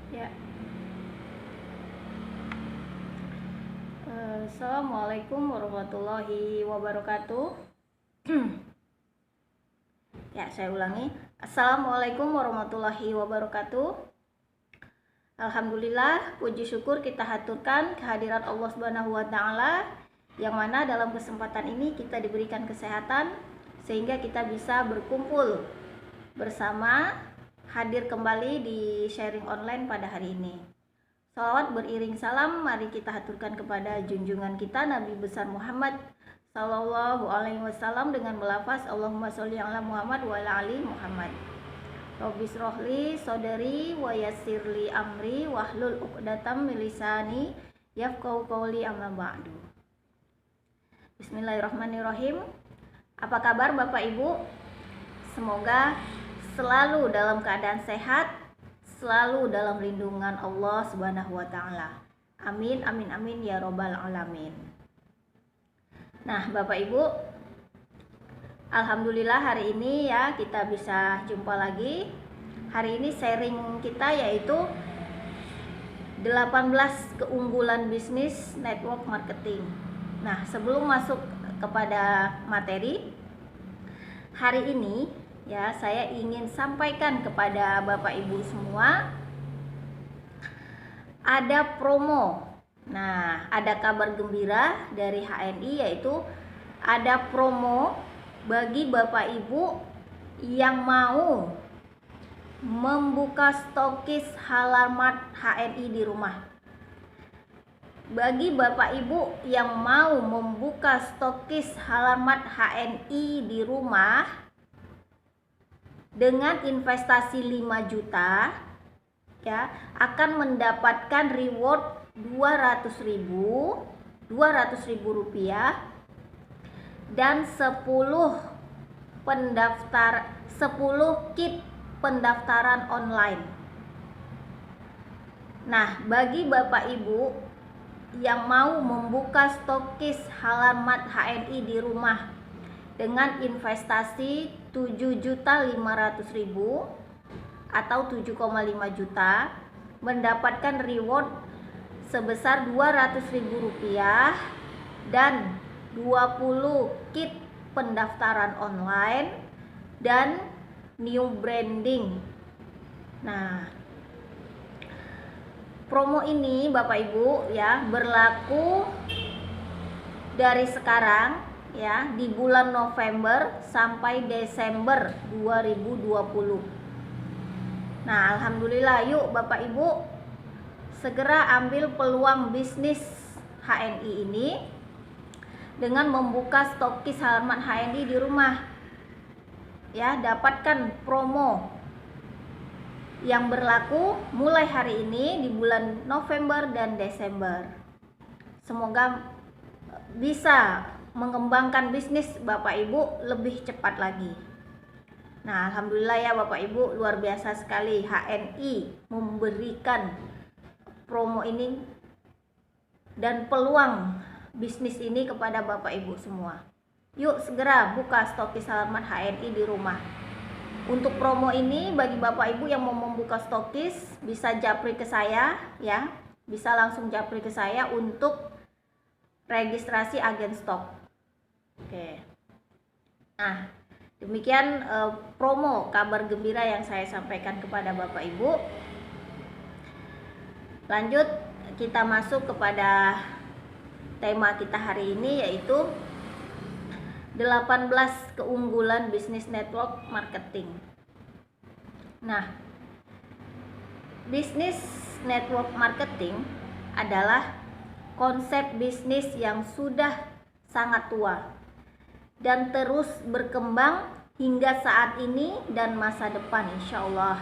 Ya. Assalamualaikum warahmatullahi wabarakatuh. Ya, saya ulangi. Assalamualaikum warahmatullahi wabarakatuh. Alhamdulillah, puji syukur kita haturkan kehadiran Allah Subhanahu wa taala yang mana dalam kesempatan ini kita diberikan kesehatan sehingga kita bisa berkumpul bersama, hadir kembali di sharing online pada hari ini. Salawat beriring salam mari kita haturkan kepada junjungan kita Nabi besar Muhammad Sallallahu alaihi wasallam dengan melafaz Allahumma sholli ala Muhammad wa ala ali Muhammad. Robbis rohli sodari wa yassirli amri wahlul uqdatam min lisani yafqahu qawli amma ba'du. Bismillahirrahmanirrahim. Apa kabar Bapak Ibu? Semoga selalu dalam keadaan sehat, selalu dalam lindungan Allah Subhanahu wa taala. Amin amin amin ya robbal alamin. Nah, Bapak Ibu, alhamdulillah hari ini ya kita bisa jumpa lagi. Hari ini sharing kita yaitu 18 keunggulan bisnis network marketing. Nah, sebelum masuk kepada materi hari ini ya, saya ingin sampaikan kepada Bapak Ibu semua ada promo. Nah, ada kabar gembira dari HNI yaitu ada promo bagi Bapak Ibu yang mau membuka stokis Halal Mart HNI di rumah. Bagi Bapak Ibu yang mau membuka stokis Halal Mart HNI di rumah dengan investasi 5 juta ya, akan mendapatkan reward 200.000 rupiah dan 10 kit pendaftaran online. Nah, bagi Bapak Ibu yang mau membuka stokis Halal Mart HNI di rumah dengan investasi 7.500.000 atau 7,5 juta mendapatkan reward sebesar 200.000 rupiah dan 20 kit pendaftaran online dan new branding. Nah, promo ini Bapak Ibu ya berlaku dari sekarang ya di bulan November sampai Desember 2020. Nah, alhamdulillah, yuk Bapak Ibu segera ambil peluang bisnis HNI ini dengan membuka stokis Halal Mart HNI di rumah. Ya, dapatkan promo yang berlaku mulai hari ini di bulan November dan Desember. Semoga bisa mengembangkan bisnis Bapak Ibu lebih cepat lagi. Nah, alhamdulillah ya Bapak Ibu, luar biasa sekali HNI memberikan promo ini dan peluang bisnis ini kepada Bapak Ibu semua. Yuk segera buka stokis Halal Mart HNI di rumah. Untuk promo ini bagi Bapak Ibu yang mau membuka stokis bisa japri ke saya ya. Bisa langsung japri ke saya untuk registrasi agen stok. Oke. Nah, demikian promo kabar gembira yang saya sampaikan kepada Bapak Ibu. Lanjut kita masuk kepada tema kita hari ini yaitu 18 keunggulan bisnis network marketing. Nah, bisnis network marketing adalah konsep bisnis yang sudah sangat tua dan terus berkembang hingga saat ini dan masa depan insya Allah.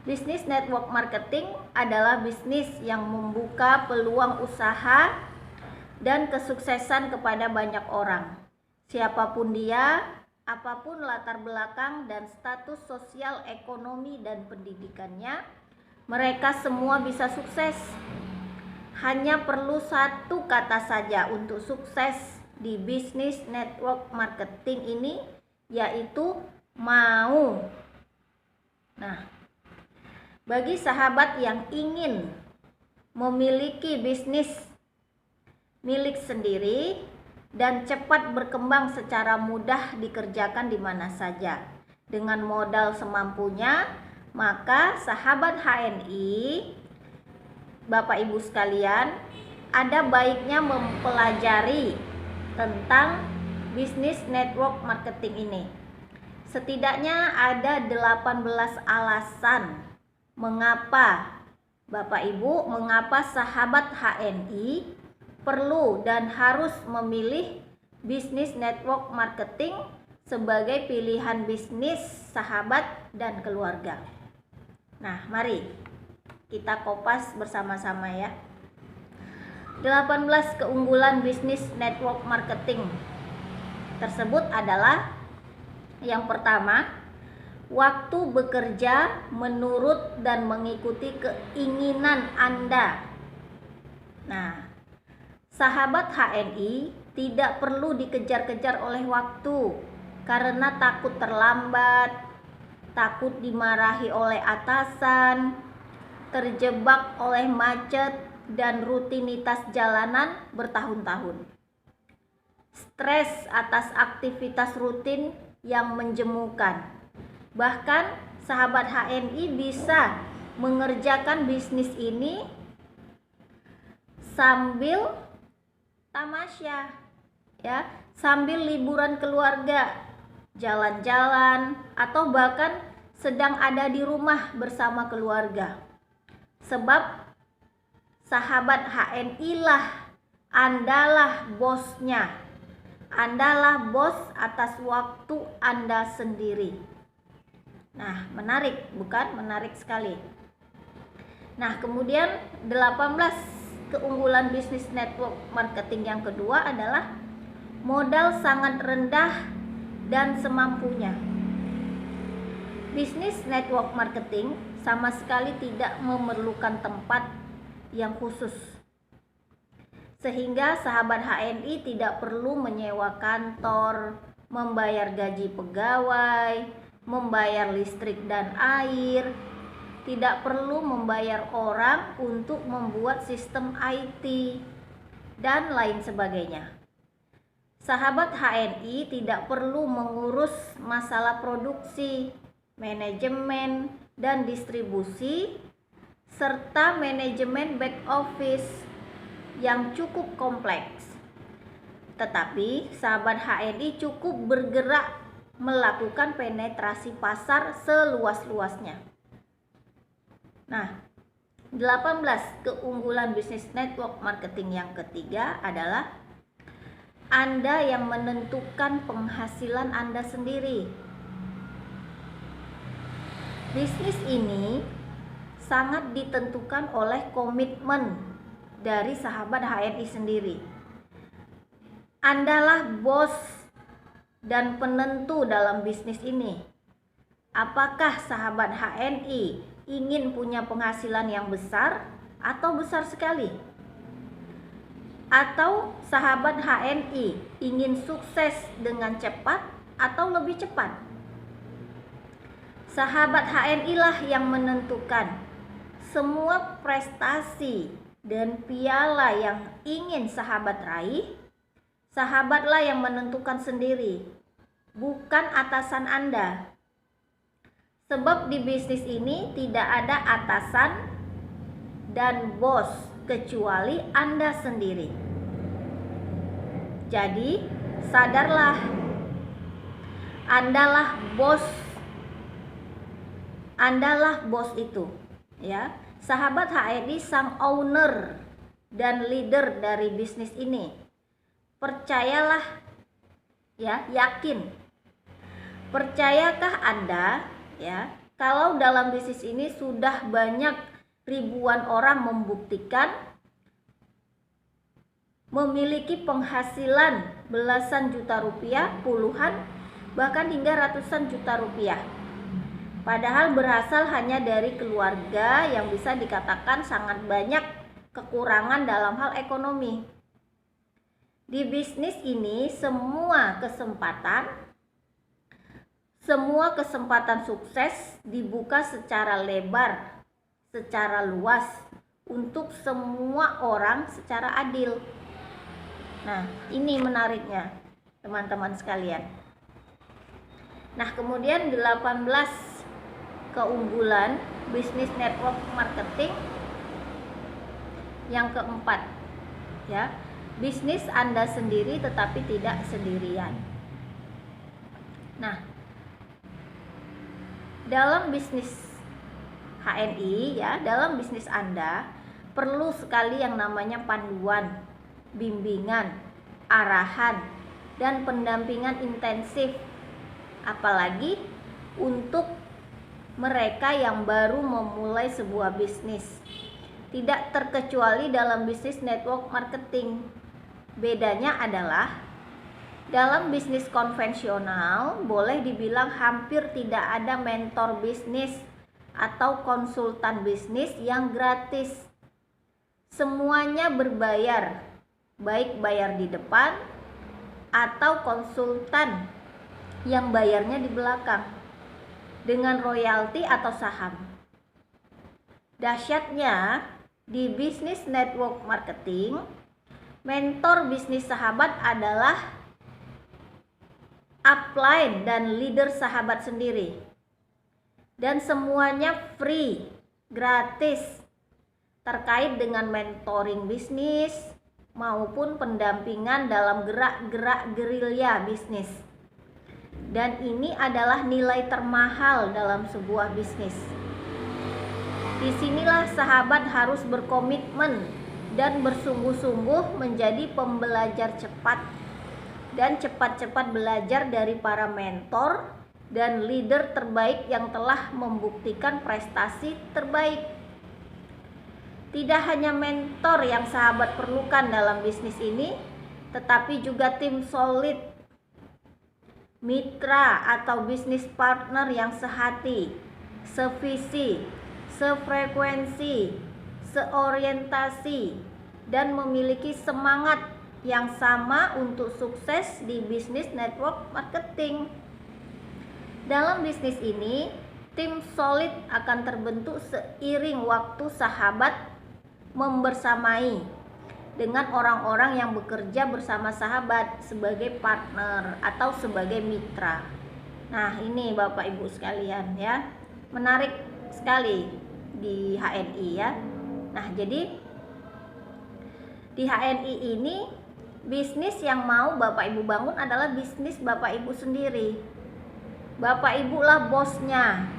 Bisnis network marketing adalah bisnis yang membuka peluang usaha dan kesuksesan kepada banyak orang. Siapapun dia, apapun latar belakang dan status sosial, ekonomi, dan pendidikannya, mereka semua bisa sukses. Hanya perlu satu kata saja untuk sukses di bisnis network marketing ini, yaitu mau. Nah, Bagi sahabat yang ingin memiliki bisnis milik sendiri dan cepat berkembang secara mudah dikerjakan di mana saja dengan modal semampunya, maka sahabat HNI, Bapak Ibu sekalian, ada baiknya mempelajari tentang bisnis network marketing ini. Setidaknya ada 18 alasan mengapa Bapak Ibu, mengapa sahabat HNI perlu dan harus memilih bisnis network marketing sebagai pilihan bisnis sahabat dan keluarga. Nah, mari kita kopas bersama-sama ya. 18 keunggulan bisnis network marketing tersebut adalah yang pertama, waktu bekerja menurut dan mengikuti keinginan Anda. Nah, sahabat HNI tidak perlu dikejar-kejar oleh waktu karena takut terlambat, takut dimarahi oleh atasan, terjebak oleh macet dan rutinitas jalanan bertahun-tahun. Stres atas aktivitas rutin yang menjemukan. Bahkan sahabat HNI bisa mengerjakan bisnis ini sambil tamasya ya, sambil liburan keluarga, jalan-jalan, atau bahkan sedang ada di rumah bersama keluarga. Sebab sahabat HNI lah, Andalah bosnya. Andalah bos atas waktu Anda sendiri. Nah, menarik, bukan? Menarik sekali. Nah, kemudian 18 keunggulan bisnis network marketing yang kedua adalah modal sangat rendah dan semampunya. Bisnis network marketing sama sekali tidak memerlukan tempat yang khusus, sehingga sahabat HNI tidak perlu menyewa kantor, membayar gaji pegawai, membayar listrik dan air, tidak perlu membayar orang untuk membuat sistem IT, dan lain sebagainya. Sahabat HNI tidak perlu mengurus masalah produksi, manajemen, dan distribusi, serta manajemen back office yang cukup kompleks. Tetapi sahabat HNI cukup bergerak melakukan penetrasi pasar seluas-luasnya. Nah, 18 keunggulan bisnis network marketing yang ketiga adalah Anda yang menentukan penghasilan Anda sendiri. Bisnis ini sangat ditentukan oleh komitmen dari sahabat HNI sendiri. Andalah bos dan penentu dalam bisnis ini. Apakah sahabat HNI ingin punya penghasilan yang besar atau besar sekali? Atau sahabat HNI ingin sukses dengan cepat atau lebih cepat? Sahabat HNI lah yang menentukan. Semua prestasi dan piala yang ingin sahabat raih, sahabatlah yang menentukan sendiri, bukan atasan Anda. Sebab di bisnis ini tidak ada atasan dan bos kecuali Anda sendiri. Jadi, sadarlah, Andalah bos itu, ya. Sahabat HNI sang owner dan leader dari bisnis ini. Percayalah, ya, yakin. Percayakah Anda, ya, kalau dalam bisnis ini sudah banyak ribuan orang membuktikan memiliki penghasilan belasan juta rupiah, puluhan, bahkan hingga ratusan juta rupiah. Padahal berasal hanya dari keluarga yang bisa dikatakan sangat banyak kekurangan dalam hal ekonomi. Di bisnis ini semua kesempatan sukses dibuka secara lebar secara luas untuk semua orang secara adil. Nah, ini menariknya teman-teman sekalian. Nah, kemudian 18 keunggulan bisnis network marketing. Yang keempat, ya, bisnis Anda sendiri tetapi tidak sendirian. Nah, dalam bisnis HNI, ya, dalam bisnis Anda perlu sekali yang namanya panduan, bimbingan, arahan, dan pendampingan intensif, apalagi untuk mereka yang baru memulai sebuah bisnis. Tidak terkecuali dalam bisnis network marketing. Bedanya adalah dalam bisnis konvensional boleh dibilang hampir tidak ada mentor bisnis atau konsultan bisnis yang gratis. Semuanya berbayar, baik bayar di depan atau konsultan yang bayarnya di belakang dengan royalti atau saham. Dahsyatnya, di bisnis network marketing, mentor bisnis sahabat adalah upline dan leader sahabat sendiri. Dan semuanya free, gratis, terkait dengan mentoring bisnis maupun pendampingan dalam gerak-gerak gerilya bisnis. Dan ini adalah nilai termahal dalam sebuah bisnis. Disinilah sahabat harus berkomitmen dan bersungguh-sungguh menjadi pembelajar cepat dan cepat-cepat belajar dari para mentor dan leader terbaik yang telah membuktikan prestasi terbaik. Tidak hanya mentor yang sahabat perlukan dalam bisnis ini, tetapi juga tim solid, mitra atau bisnis partner yang sehati, sevisi, sefrekuensi, seorientasi, dan memiliki semangat yang sama untuk sukses di bisnis network marketing. Dalam bisnis ini, tim solid akan terbentuk seiring waktu sahabat membersamai dengan orang-orang yang bekerja bersama sahabat sebagai partner atau sebagai mitra. Nah, ini Bapak Ibu sekalian, ya, menarik sekali di HNI, ya. Nah, jadi di HNI ini bisnis yang mau Bapak Ibu bangun adalah bisnis Bapak Ibu sendiri. Bapak Ibu lah bosnya,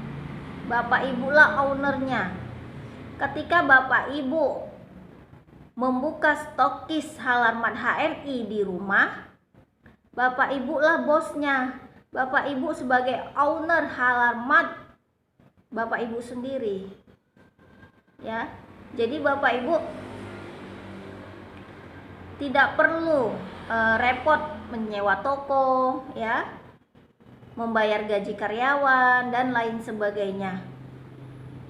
Bapak Ibu lah ownernya. Ketika Bapak Ibu membuka stokis halaman HNI di rumah, Bapak Ibu lah bosnya. Bapak Ibu sebagai owner halaman Bapak Ibu sendiri, ya. Jadi Bapak Ibu tidak perlu repot menyewa toko, ya, membayar gaji karyawan dan lain sebagainya,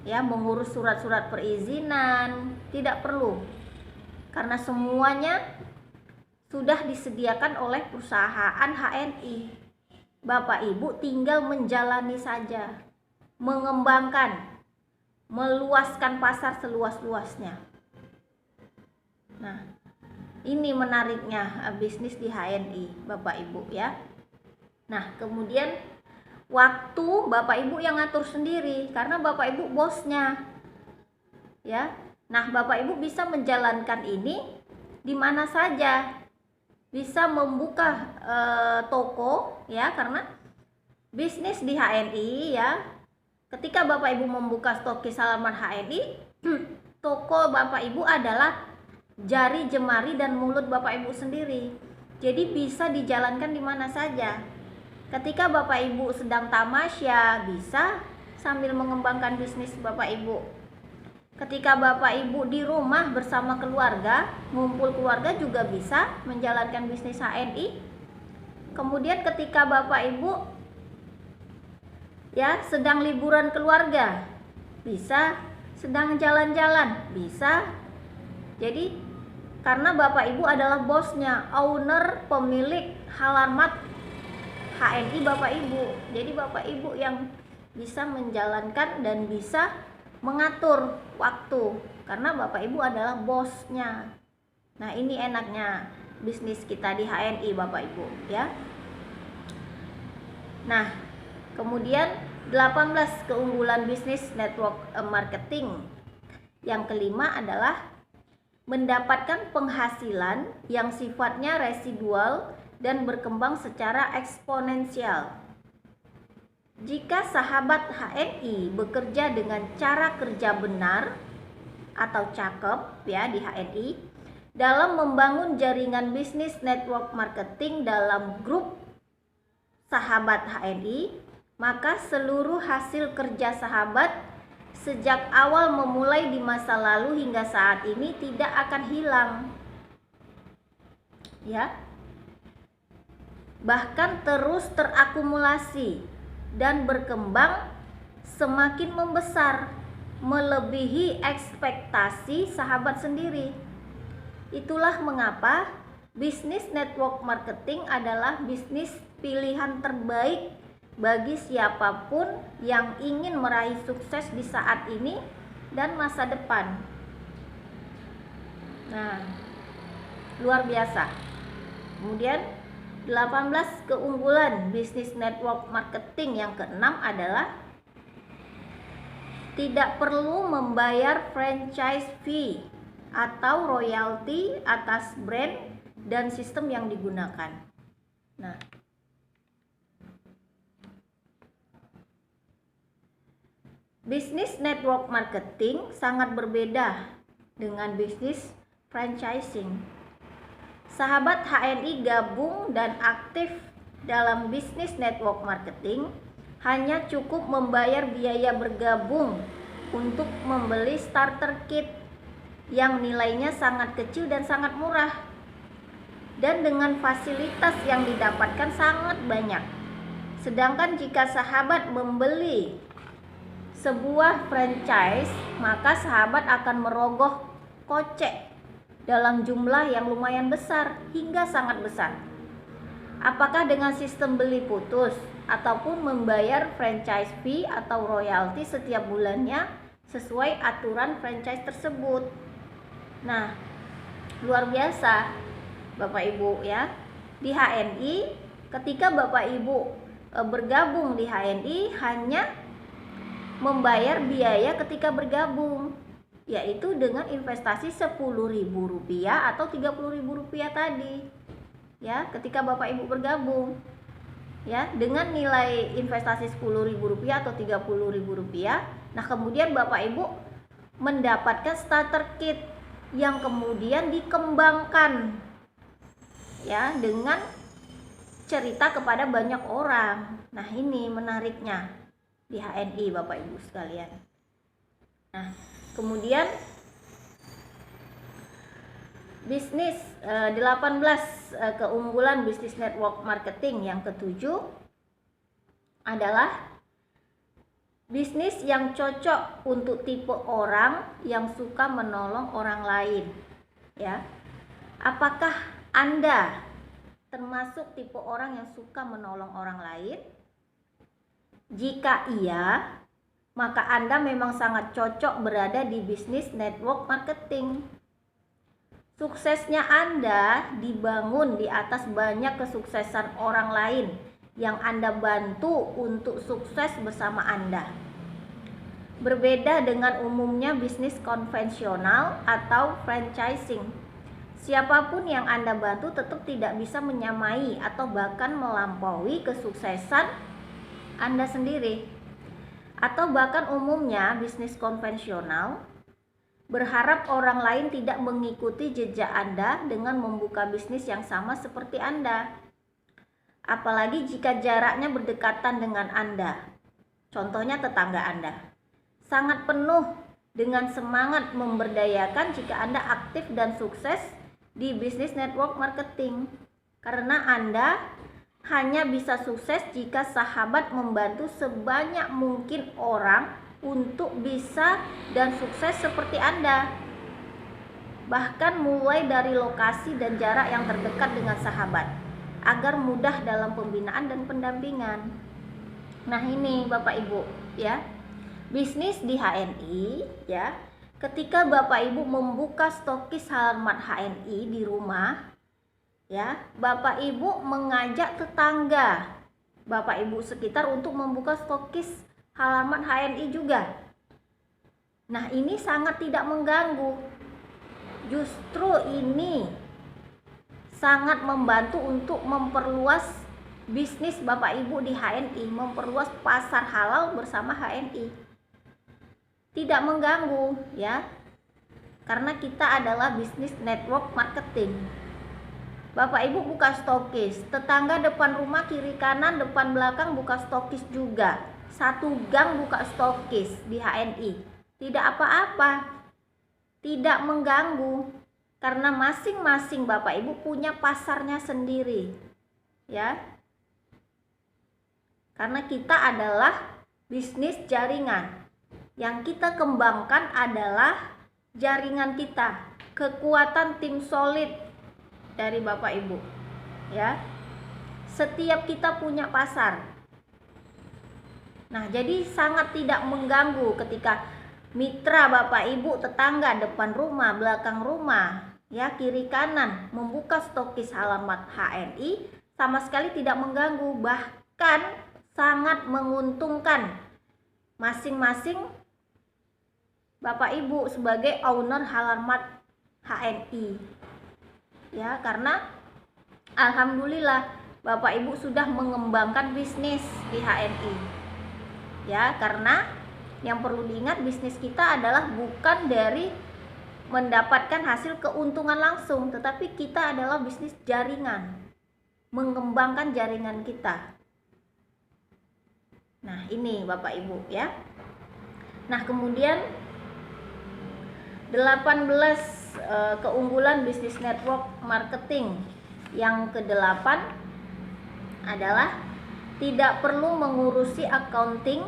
ya, mengurus surat-surat perizinan, tidak perlu, karena semuanya sudah disediakan oleh perusahaan HNI. Bapak Ibu tinggal menjalani saja, mengembangkan, meluaskan pasar seluas-luasnya. Nah, ini menariknya bisnis di HNI, Bapak Ibu, ya. Nah, kemudian waktu Bapak Ibu yang ngatur sendiri karena Bapak Ibu bosnya, ya. Nah, Bapak Ibu bisa menjalankan ini di mana saja. Bisa membuka toko, ya, karena bisnis di HNI, ya. Ketika Bapak Ibu membuka stokis halaman HNI, toko Bapak Ibu adalah jari, jemari, dan mulut Bapak Ibu sendiri. Jadi bisa dijalankan di mana saja. Ketika Bapak Ibu sedang tamasya, bisa sambil mengembangkan bisnis Bapak Ibu. Ketika Bapak Ibu di rumah bersama keluarga, ngumpul keluarga, juga bisa menjalankan bisnis HNI. Kemudian ketika Bapak Ibu, ya, sedang liburan keluarga, bisa. Sedang jalan-jalan, bisa. Jadi karena Bapak Ibu adalah bosnya, owner, pemilik halaman HNI Bapak Ibu. Jadi Bapak Ibu yang bisa menjalankan dan bisa mengatur waktu karena Bapak Ibu adalah bosnya. Nah, ini enaknya bisnis kita di HNI Bapak Ibu ya. Nah, kemudian 18 keunggulan bisnis network marketing. Yang kelima adalah mendapatkan penghasilan yang sifatnya residual dan berkembang secara eksponensial. Jika sahabat HNI bekerja dengan cara kerja benar atau cakep ya di HNI dalam membangun jaringan bisnis network marketing dalam grup sahabat HNI, maka seluruh hasil kerja sahabat sejak awal memulai di masa lalu hingga saat ini tidak akan hilang. Ya. Bahkan terus terakumulasi dan berkembang semakin membesar, melebihi ekspektasi sahabat sendiri. Itulah mengapa bisnis network marketing adalah bisnis pilihan terbaik bagi siapapun yang ingin meraih sukses di saat ini dan masa depan. Nah, luar biasa. Kemudian 18 keunggulan bisnis network marketing yang keenam adalah tidak perlu membayar franchise fee atau royalti atas brand dan sistem yang digunakan. Nah, bisnis network marketing sangat berbeda dengan bisnis franchising. Sahabat HNI gabung dan aktif dalam bisnis network marketing hanya cukup membayar biaya bergabung untuk membeli starter kit yang nilainya sangat kecil dan sangat murah, dan dengan fasilitas yang didapatkan sangat banyak. Sedangkan jika sahabat membeli sebuah franchise, maka sahabat akan merogoh kocek dalam jumlah yang lumayan besar hingga sangat besar. Apakah dengan sistem beli putus ataupun membayar franchise fee atau royalti setiap bulannya sesuai aturan franchise tersebut. Nah, luar biasa Bapak Ibu ya. Di HNI, ketika Bapak Ibu bergabung di HNI hanya membayar biaya ketika bergabung, yaitu dengan investasi Rp10.000 atau Rp30.000 tadi ya, ketika Bapak Ibu bergabung ya, dengan nilai investasi Rp10.000 atau Rp30.000. Nah, kemudian Bapak Ibu mendapatkan starter kit yang kemudian dikembangkan ya dengan cerita kepada banyak orang. Nah, ini menariknya di HNI Bapak Ibu sekalian. Nah, kemudian bisnis 18 keunggulan bisnis network marketing yang ketujuh adalah bisnis yang cocok untuk tipe orang yang suka menolong orang lain ya. Apakah Anda termasuk tipe orang yang suka menolong orang lain? Jika iya, maka Anda memang sangat cocok berada di bisnis network marketing. Suksesnya Anda dibangun di atas banyak kesuksesan orang lain yang Anda bantu untuk sukses bersama Anda. Berbeda dengan umumnya bisnis konvensional atau franchising, siapapun yang Anda bantu tetap tidak bisa menyamai atau bahkan melampaui kesuksesan Anda sendiri. Atau bahkan umumnya bisnis konvensional berharap orang lain tidak mengikuti jejak Anda dengan membuka bisnis yang sama seperti Anda. Apalagi jika jaraknya berdekatan dengan Anda. Contohnya tetangga Anda. Sangat penuh dengan semangat memberdayakan jika Anda aktif dan sukses di bisnis network marketing. Karena Anda hanya bisa sukses jika sahabat membantu sebanyak mungkin orang untuk bisa dan sukses seperti Anda. Bahkan mulai dari lokasi dan jarak yang terdekat dengan sahabat, agar mudah dalam pembinaan dan pendampingan. Nah, ini Bapak Ibu ya. bisnis di HNI ya, ketika Bapak Ibu membuka stokis Halal Mart HNI di rumah ya, Bapak Ibu mengajak tetangga Bapak Ibu sekitar untuk membuka stokis Halal Mart HNI juga. Nah, ini sangat tidak mengganggu. Justru ini sangat membantu untuk memperluas bisnis Bapak Ibu di HNI, memperluas pasar halal bersama HNI. Tidak mengganggu ya. Karena kita adalah bisnis network marketing. Bapak Ibu buka stokis, tetangga depan rumah kiri kanan depan belakang buka stokis juga. Satu gang buka stokis di HNI. Tidak apa-apa. Tidak mengganggu. Karena masing-masing Bapak Ibu punya pasarnya sendiri. Ya. Karena kita adalah bisnis jaringan. Yang kita kembangkan adalah jaringan kita, kekuatan tim solid dari Bapak Ibu ya. Setiap kita punya pasar. Nah, jadi sangat tidak mengganggu ketika mitra Bapak Ibu, tetangga depan rumah, belakang rumah ya, kiri kanan membuka stokis Halal Mart HNI, sama sekali tidak mengganggu, bahkan sangat menguntungkan masing-masing Bapak Ibu sebagai owner Halal Mart HNI ya. Karena alhamdulillah Bapak Ibu sudah mengembangkan bisnis di HNI ya. Karena yang perlu diingat, bisnis kita adalah bukan dari mendapatkan hasil keuntungan langsung, tetapi kita adalah bisnis jaringan, mengembangkan jaringan kita. Nah, ini Bapak Ibu ya. Nah, kemudian 18 keunggulan bisnis network marketing. Yang ke-8 adalah tidak perlu mengurusi accounting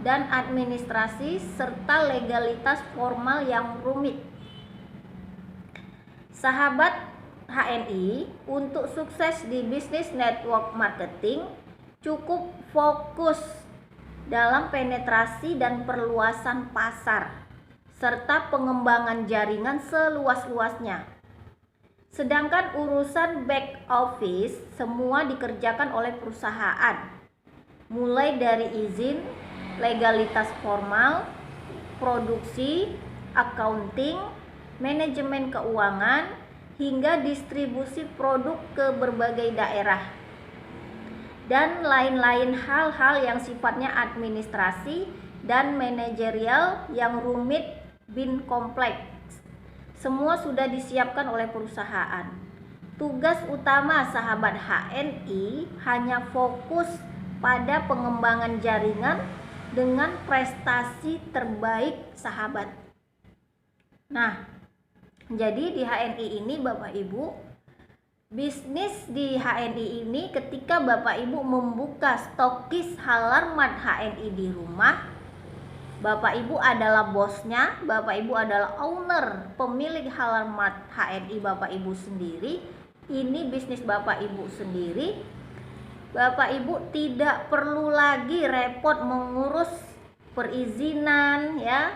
dan administrasi serta legalitas formal yang rumit. Sahabat HNI, untuk sukses di bisnis network marketing cukup fokus dalam penetrasi dan perluasan pasar serta pengembangan jaringan seluas-luasnya. Sedangkan urusan back office semua dikerjakan oleh perusahaan, mulai dari izin, legalitas formal, produksi, accounting, manajemen keuangan, hingga distribusi produk ke berbagai daerah, dan lain-lain hal-hal yang sifatnya administrasi dan manajerial yang rumit bin kompleks. Semua sudah disiapkan oleh perusahaan. Tugas utama sahabat HNI hanya fokus pada pengembangan jaringan dengan prestasi terbaik sahabat. Nah, jadi di HNI ini Bapak Ibu, bisnis di HNI ini ketika Bapak Ibu membuka stokis Halal Mart HNI di rumah, Bapak Ibu adalah bosnya, Bapak Ibu adalah owner, pemilik Halal Mart HNI Bapak Ibu sendiri. Ini bisnis Bapak Ibu sendiri. Bapak Ibu tidak perlu lagi repot mengurus perizinan ya,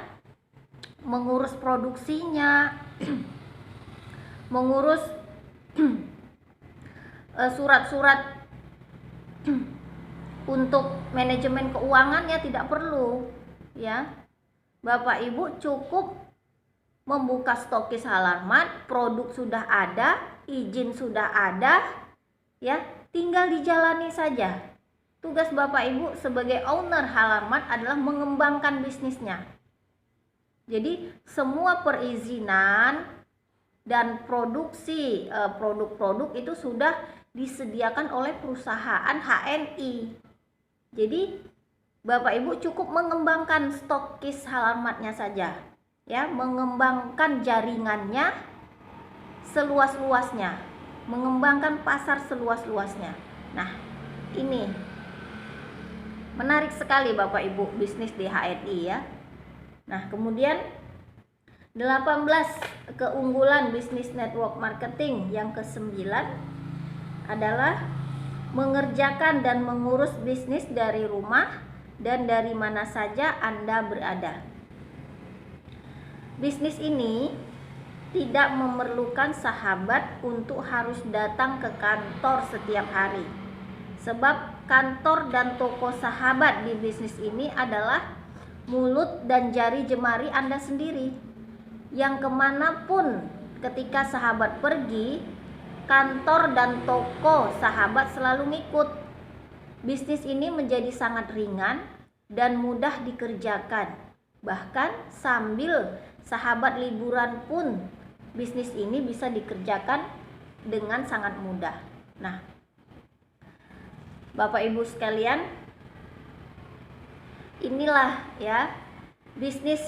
mengurus produksinya, mengurus surat-surat untuk manajemen keuangannya, tidak perlu ya. Bapak Ibu cukup membuka stokis Halal Mart, produk sudah ada, izin sudah ada ya, tinggal dijalani saja. Tugas Bapak Ibu sebagai owner Halal Mart adalah mengembangkan bisnisnya. Jadi semua perizinan dan produksi produk-produk itu sudah disediakan oleh perusahaan HNI. Jadi Bapak Ibu cukup mengembangkan stokis Halal Mart-nya saja ya, mengembangkan jaringannya seluas-luasnya, mengembangkan pasar seluas-luasnya. Nah, ini menarik sekali Bapak Ibu bisnis di HNI ya. Nah, kemudian 18 keunggulan bisnis network marketing yang ke-9 adalah mengerjakan dan mengurus bisnis dari rumah dan dari mana saja Anda berada. Bisnis ini tidak memerlukan sahabat untuk harus datang ke kantor setiap hari. Sebab kantor dan toko sahabat di bisnis ini adalah mulut dan jari jemari Anda sendiri. Yang kemanapun ketika sahabat pergi, kantor dan toko sahabat selalu ngikut. Bisnis ini menjadi sangat ringan dan mudah dikerjakan. Bahkan sambil sahabat liburan pun bisnis ini bisa dikerjakan dengan sangat mudah. Nah, Bapak Ibu sekalian, inilah ya bisnis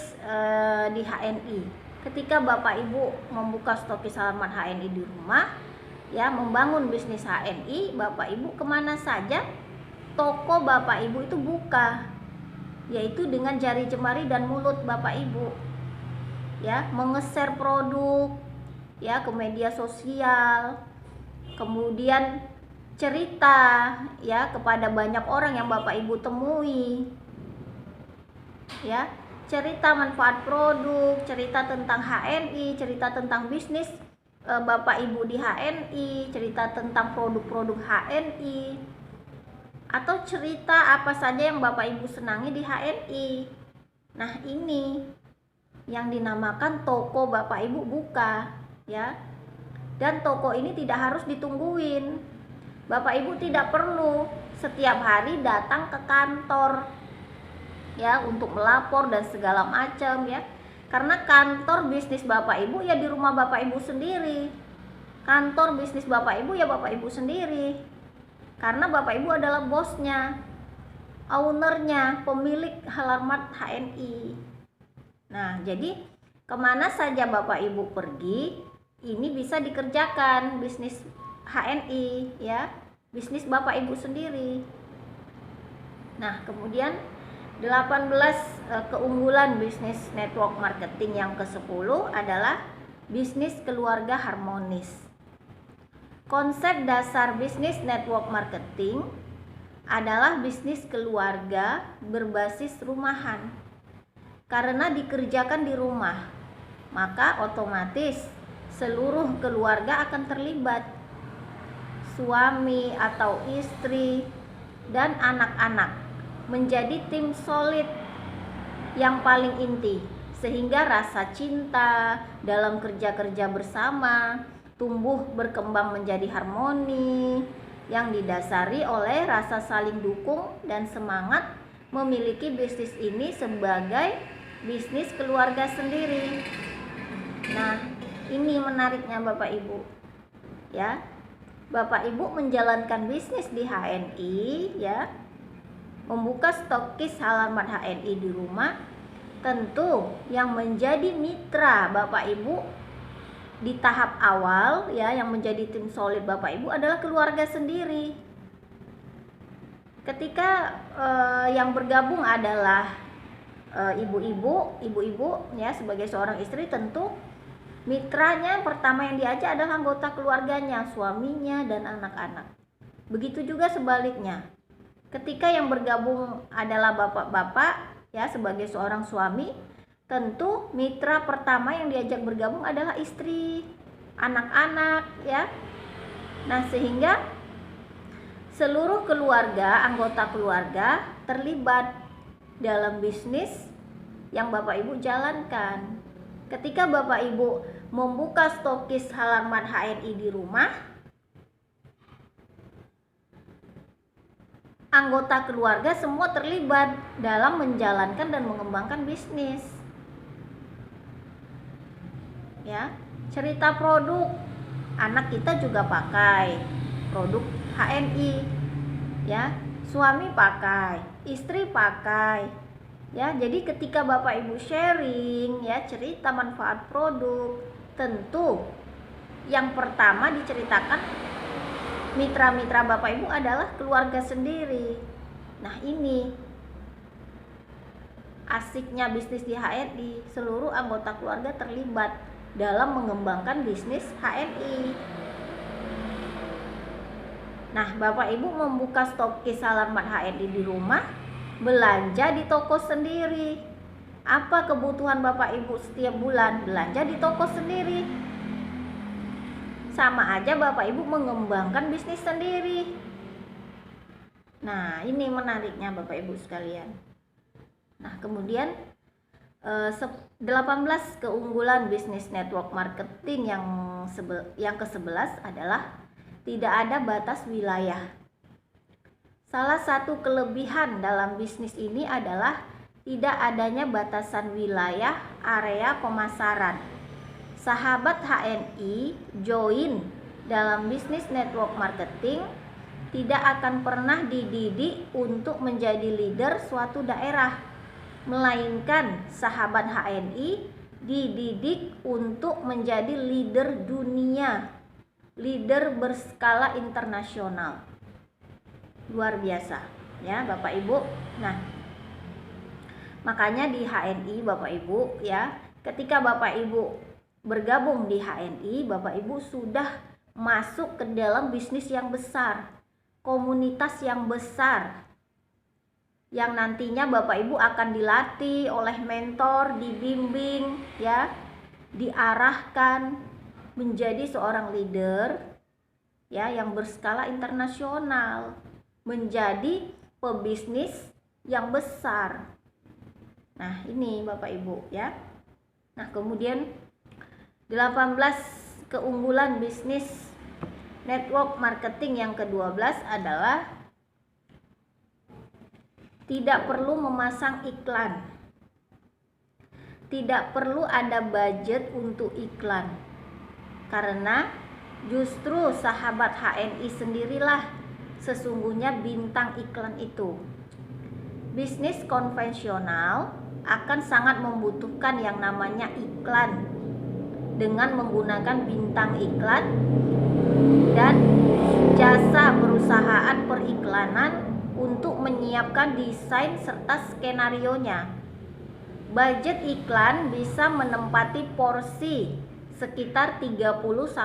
di HNI. Ketika Bapak Ibu membuka stokis halaman HNI di rumah, ya, membangun bisnis HNI, Bapak Ibu kemana saja toko Bapak Ibu itu buka, yaitu dengan jari jemari dan mulut Bapak Ibu, ya, mengeser produk, ya, ke media sosial, kemudian cerita, ya, kepada banyak orang yang Bapak Ibu temui, ya, cerita manfaat produk, cerita tentang HNI, cerita tentang bisnis Bapak Ibu di HNI, cerita tentang produk-produk HNI, atau cerita apa saja yang Bapak Ibu senangi di HNI. Nah, ini yang dinamakan toko Bapak Ibu buka, ya. Dan toko ini tidak harus ditungguin. Bapak Ibu tidak perlu setiap hari datang ke kantor, ya, untuk melapor dan segala macam, ya. Karena kantor bisnis Bapak Ibu ya di rumah Bapak Ibu sendiri. Kantor bisnis Bapak Ibu ya Bapak Ibu sendiri. Karena Bapak Ibu adalah bosnya, ownernya, pemilik halaman HNI. Nah, jadi kemana saja Bapak Ibu pergi, ini bisa dikerjakan bisnis HNI, ya, bisnis Bapak Ibu sendiri. Nah, kemudian 18 keunggulan bisnis network marketing yang ke-10 adalah bisnis keluarga harmonis. Konsep dasar bisnis network marketing adalah bisnis keluarga berbasis rumahan. Karena dikerjakan di rumah, maka otomatis seluruh keluarga akan terlibat. Suami atau istri dan anak-anak menjadi tim solid yang paling inti, sehingga rasa cinta dalam kerja-kerja bersama tumbuh berkembang menjadi harmoni yang didasari oleh rasa saling dukung dan semangat memiliki bisnis ini sebagai bisnis keluarga sendiri. Nah, ini menariknya Bapak Ibu, ya. Bapak Ibu menjalankan bisnis di HNI, ya, membuka stokis halaman HNI di rumah, tentu yang menjadi mitra Bapak Ibu di tahap awal, ya, yang menjadi tim solid Bapak Ibu adalah keluarga sendiri. Ketika yang bergabung adalah ibu-ibu, ya, sebagai seorang istri, tentu mitranya pertama yang diajak adalah anggota keluarganya, suaminya dan anak-anak. Begitu juga sebaliknya. Ketika yang bergabung adalah bapak-bapak, ya, sebagai seorang suami, tentu mitra pertama yang diajak bergabung adalah istri, anak-anak, ya. Nah, sehingga seluruh keluarga, anggota keluarga terlibat dalam bisnis yang Bapak Ibu jalankan. Ketika Bapak Ibu membuka stokis halaman HNI di rumah, anggota keluarga semua terlibat dalam menjalankan dan mengembangkan bisnis. Ya, cerita produk, anak kita juga pakai produk HNI, ya, suami pakai, istri pakai, ya. Jadi ketika Bapak Ibu sharing, ya, cerita manfaat produk, tentu yang pertama diceritakan mitra-mitra Bapak Ibu adalah keluarga sendiri. Nah, ini asiknya bisnis di HNI, seluruh anggota keluarga terlibat dalam mengembangkan bisnis HNI. Nah, Bapak Ibu membuka stokis halaman HNI di rumah, belanja di toko sendiri. Apa kebutuhan Bapak Ibu setiap bulan? Belanja di toko sendiri. Sama aja Bapak Ibu mengembangkan bisnis sendiri. Nah, ini menariknya Bapak Ibu sekalian. Nah, kemudian 18 keunggulan bisnis network marketing yang ke-11 adalah tidak ada batas wilayah. Salah satu kelebihan dalam bisnis ini adalah tidak adanya batasan wilayah area pemasaran. Sahabat HNI join dalam bisnis network marketing tidak akan pernah dididik untuk menjadi leader suatu daerah, melainkan sahabat HNI dididik untuk menjadi leader dunia, leader berskala internasional. Luar biasa ya Bapak Ibu. Nah, makanya di HNI Bapak Ibu ya, ketika Bapak Ibu bergabung di HNI, Bapak Ibu sudah masuk ke dalam bisnis yang besar, komunitas yang besar, yang nantinya Bapak Ibu akan dilatih oleh mentor, dibimbing ya, diarahkan menjadi seorang leader ya yang berskala internasional, menjadi pebisnis yang besar. Nah, ini Bapak Ibu ya. Nah, kemudian 18 keunggulan bisnis network marketing yang ke-12 adalah tidak perlu memasang iklan. Tidak perlu ada budget untuk iklan. Karena justru sahabat HNI sendirilah sesungguhnya bintang iklan itu. Bisnis konvensional akan sangat membutuhkan yang namanya iklan dengan menggunakan bintang iklan dan jasa perusahaan periklanan untuk menyiapkan desain serta skenarionya. Budget iklan bisa menempati porsi sekitar 30-60%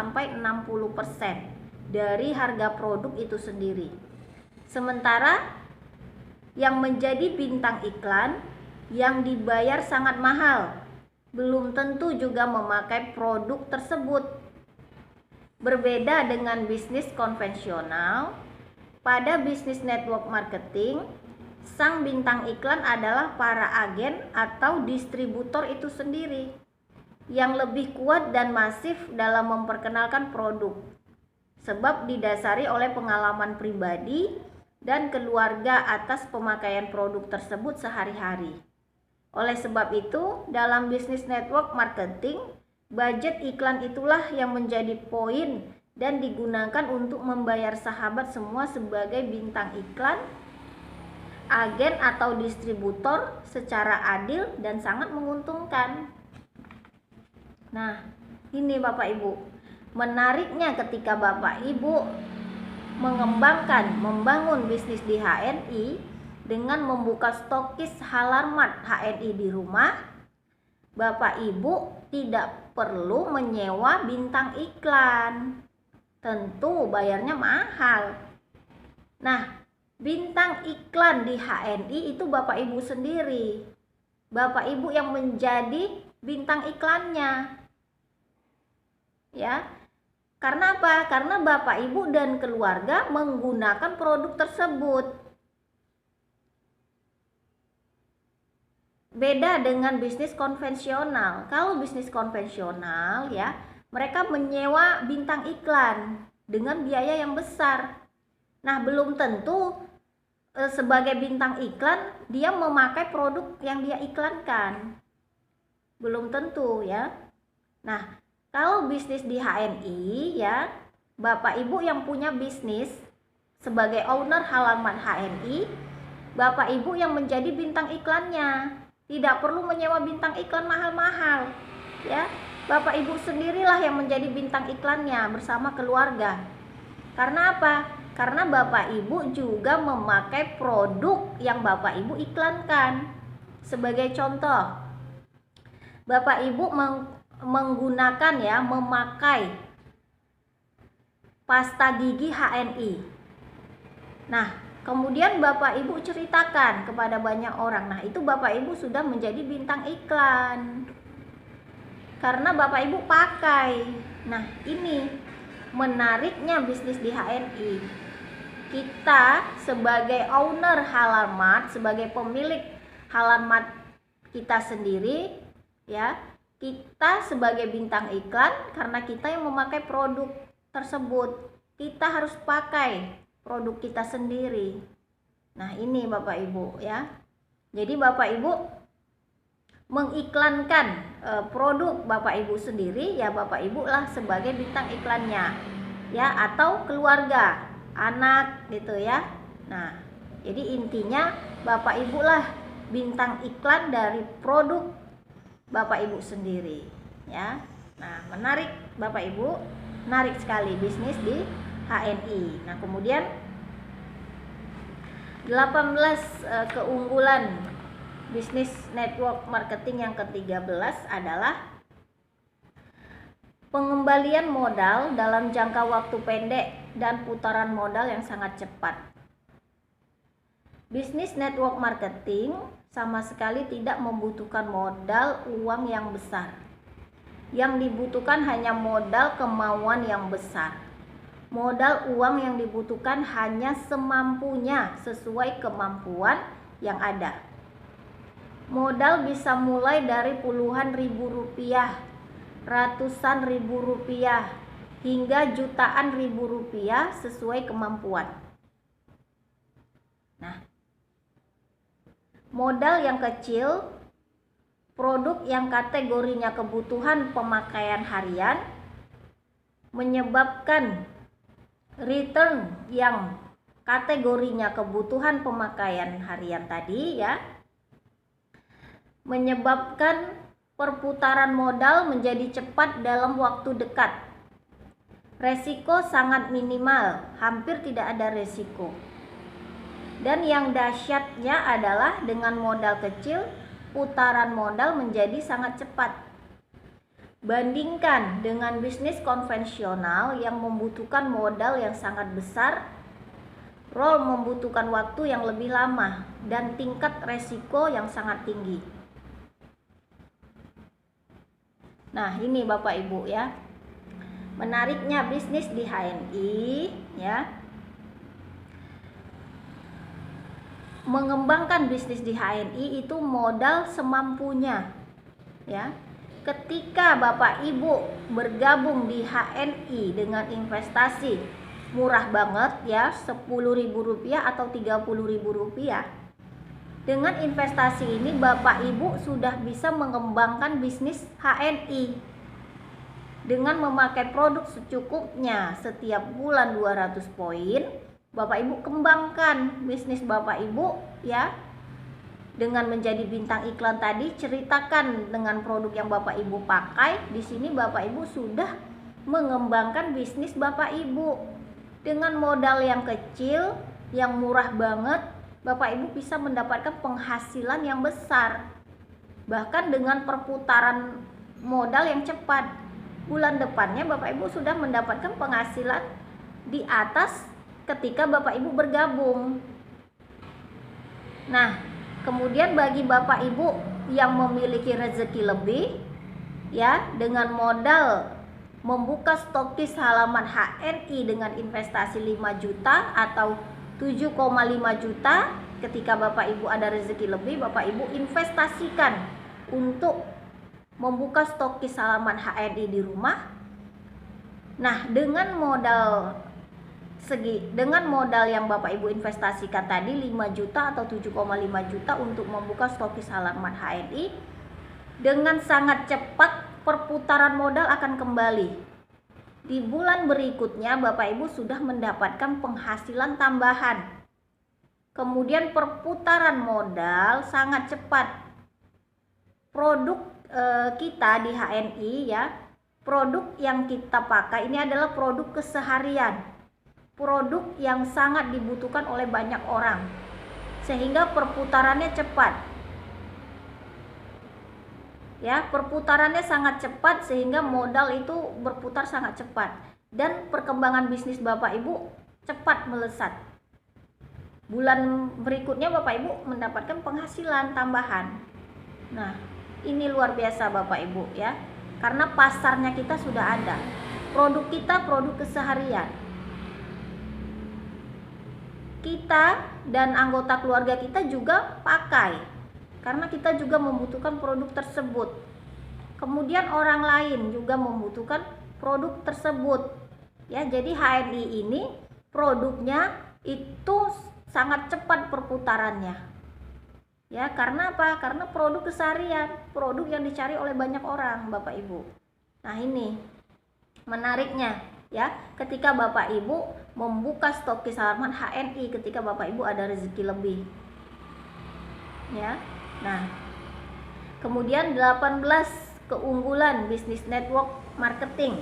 dari harga produk itu sendiri. Sementara yang menjadi bintang iklan yang dibayar sangat mahal belum tentu juga memakai produk tersebut. Berbeda dengan bisnis konvensional, pada bisnis network marketing, sang bintang iklan adalah para agen atau distributor itu sendiri yang lebih kuat dan masif dalam memperkenalkan produk, sebab didasari oleh pengalaman pribadi dan keluarga atas pemakaian produk tersebut sehari-hari. Oleh sebab itu, dalam bisnis network marketing, budget iklan itulah yang menjadi poin dan digunakan untuk membayar sahabat semua sebagai bintang iklan, agen atau distributor secara adil dan sangat menguntungkan. Nah, ini Bapak Ibu, menariknya ketika Bapak Ibu membangun bisnis di HNI dengan membuka stokis halaman HNI di rumah, Bapak Ibu tidak perlu menyewa bintang iklan. Tentu bayarnya mahal. Nah, bintang iklan di HNI itu Bapak Ibu sendiri. Bapak Ibu yang menjadi bintang iklannya. Ya. Karena apa? Karena Bapak Ibu dan keluarga menggunakan produk tersebut. Beda dengan bisnis konvensional. Kalau bisnis konvensional ya, mereka menyewa bintang iklan dengan biaya yang besar. Nah, belum tentu sebagai bintang iklan dia memakai produk yang dia iklankan. Belum tentu ya. Nah, kalau bisnis di HNI ya, Bapak Ibu yang punya bisnis sebagai owner halaman HNI, Bapak Ibu yang menjadi bintang iklannya. Tidak perlu menyewa bintang iklan mahal-mahal ya. Bapak Ibu sendirilah yang menjadi bintang iklannya bersama keluarga. Karena apa? Karena Bapak Ibu juga memakai produk yang Bapak Ibu iklankan. Sebagai contoh, Bapak Ibu memakai pasta gigi HNI. Nah, Kemudian Bapak Ibu ceritakan kepada banyak orang. Nah, itu Bapak Ibu sudah menjadi bintang iklan. Karena Bapak Ibu pakai. Nah, ini menariknya bisnis di HNI. Kita sebagai owner Halal Mart, sebagai pemilik Halal Mart kita sendiri, ya, kita sebagai bintang iklan karena kita yang memakai produk tersebut. Kita harus pakai produk kita sendiri. Nah, ini Bapak Ibu, ya. Jadi Bapak Ibu mengiklankan produk Bapak Ibu sendiri, ya Bapak Ibu lah sebagai bintang iklannya, ya, atau keluarga, anak gitu ya. Nah, jadi intinya Bapak Ibu lah bintang iklan dari produk Bapak Ibu sendiri, ya. Nah, menarik Bapak Ibu, menarik sekali bisnis di HNI. Nah, kemudian 18 keunggulan bisnis network marketing yang ke-13 adalah pengembalian modal dalam jangka waktu pendek dan putaran modal yang sangat cepat. Bisnis network marketing sama sekali tidak membutuhkan modal uang yang besar. Yang dibutuhkan hanya modal kemauan yang besar. Modal uang yang dibutuhkan hanya semampunya, sesuai kemampuan yang ada. Modal bisa mulai dari puluhan ribu rupiah, ratusan ribu rupiah, hingga jutaan ribu rupiah sesuai kemampuan. Nah, modal yang kecil, produk yang kategorinya kebutuhan pemakaian harian, menyebabkan return yang kategorinya kebutuhan pemakaian harian tadi, ya, menyebabkan perputaran modal menjadi cepat dalam waktu dekat. Resiko sangat minimal, hampir tidak ada resiko. Dan yang dahsyatnya adalah dengan modal kecil, putaran modal menjadi sangat cepat. Bandingkan dengan bisnis konvensional yang membutuhkan modal yang sangat besar, roll membutuhkan waktu yang lebih lama, dan tingkat resiko yang sangat tinggi. Nah, ini Bapak Ibu, ya. Menariknya bisnis di HNI, ya. Mengembangkan bisnis di HNI itu modal semampunya, ya. Ketika Bapak Ibu bergabung di HNI dengan investasi murah banget, ya, Rp10.000 atau Rp30.000. Dengan investasi ini Bapak Ibu sudah bisa mengembangkan bisnis HNI dengan memakai produk secukupnya. Setiap bulan 200 poin Bapak Ibu kembangkan bisnis Bapak Ibu, ya. Dengan menjadi bintang iklan tadi, ceritakan dengan produk yang Bapak Ibu pakai. Di sini Bapak Ibu sudah mengembangkan bisnis Bapak Ibu. Dengan modal yang kecil, yang murah banget, Bapak Ibu bisa mendapatkan penghasilan yang besar. Bahkan dengan perputaran modal yang cepat. Bulan depannya Bapak Ibu sudah mendapatkan penghasilan di atas ketika Bapak Ibu bergabung. Nah, kemudian bagi Bapak Ibu yang memiliki rezeki lebih, ya, dengan modal membuka stokis halaman HNI dengan investasi 5 juta atau 7,5 juta, ketika Bapak Ibu ada rezeki lebih, Bapak Ibu investasikan untuk membuka stokis halaman HNI di rumah. Nah, dengan modal yang Bapak Ibu investasikan tadi 5 juta atau 7,5 juta untuk membuka stokis halaman HNI, dengan sangat cepat perputaran modal akan kembali. Di bulan berikutnya Bapak Ibu sudah mendapatkan penghasilan tambahan. Kemudian perputaran modal sangat cepat. Produk kita di HNI, ya, produk yang kita pakai ini adalah produk keseharian. Produk yang sangat dibutuhkan oleh banyak orang, sehingga perputarannya cepat, ya, perputarannya sangat cepat sehingga modal itu berputar sangat cepat, dan perkembangan bisnis Bapak Ibu cepat melesat. bulan berikutnya Bapak Ibu mendapatkan penghasilan tambahan. Nah, ini luar biasa Bapak Ibu ya. Karena pasarnya kita sudah ada. Produk kita produk keseharian. Kita dan anggota keluarga kita juga pakai. Karena kita juga membutuhkan produk tersebut. Kemudian orang lain juga membutuhkan produk tersebut. Ya, jadi HNI ini produknya itu sangat cepat perputarannya. Ya, karena apa? Karena produk keseharian, produk yang dicari oleh banyak orang, Bapak Ibu. Nah, ini menariknya ya, ketika Bapak Ibu membuka stok halaman HNI ketika Bapak Ibu ada rezeki lebih. Ya. Nah, kemudian 18 keunggulan bisnis network marketing.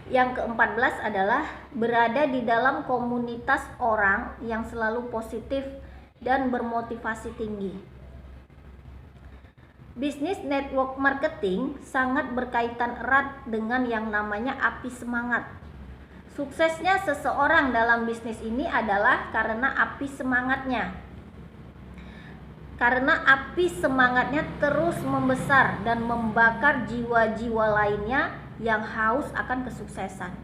Yang ke-14 adalah berada di dalam komunitas orang yang selalu positif dan bermotivasi tinggi. Bisnis network marketing sangat berkaitan erat dengan yang namanya api semangat. Suksesnya seseorang dalam bisnis ini adalah karena api semangatnya. Karena api semangatnya terus membesar dan membakar jiwa-jiwa lainnya yang haus akan kesuksesan.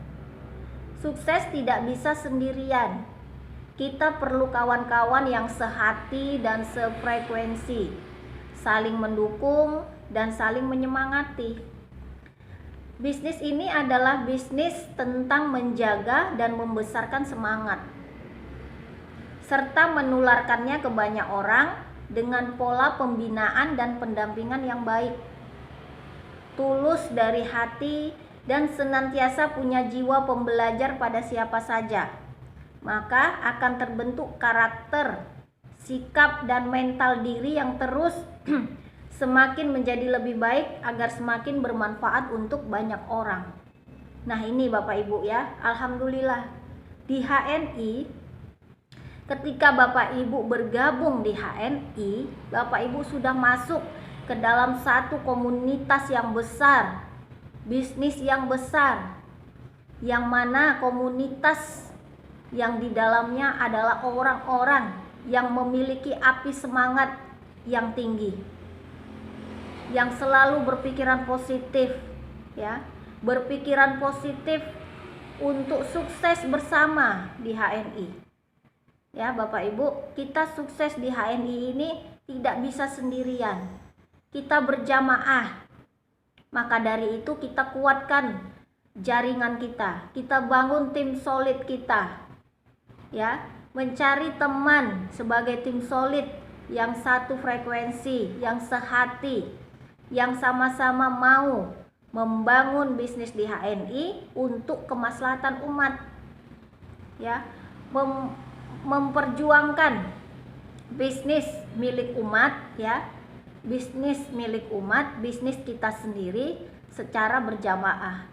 Sukses tidak bisa sendirian. Kita perlu kawan-kawan yang sehati dan sefrekuensi, saling mendukung dan saling menyemangati. Bisnis ini adalah bisnis tentang menjaga dan membesarkan semangat, serta menularkannya ke banyak orang dengan pola pembinaan dan pendampingan yang baik. Tulus dari hati dan senantiasa punya jiwa pembelajar pada siapa saja, maka akan terbentuk karakter, sikap dan mental diri yang terus semakin menjadi lebih baik agar semakin bermanfaat untuk banyak orang. Nah, ini Bapak Ibu ya, alhamdulillah di HNI, ketika Bapak Ibu bergabung di HNI, Bapak Ibu sudah masuk ke dalam satu komunitas yang besar, bisnis yang besar, yang mana komunitas yang di dalamnya adalah orang-orang yang memiliki api semangat yang tinggi, yang selalu berpikiran positif ya, berpikiran positif untuk sukses bersama di HNI. Ya Bapak Ibu, kita sukses di HNI ini tidak bisa sendirian. Kita berjamaah. Maka dari itu kita kuatkan jaringan kita. Kita bangun tim solid kita. Ya, mencari teman sebagai tim solid yang satu frekuensi, yang sehati, yang sama-sama mau membangun bisnis di HNI untuk kemaslahatan umat. Ya, memperjuangkan bisnis milik umat ya. Bisnis milik umat, bisnis kita sendiri secara berjamaah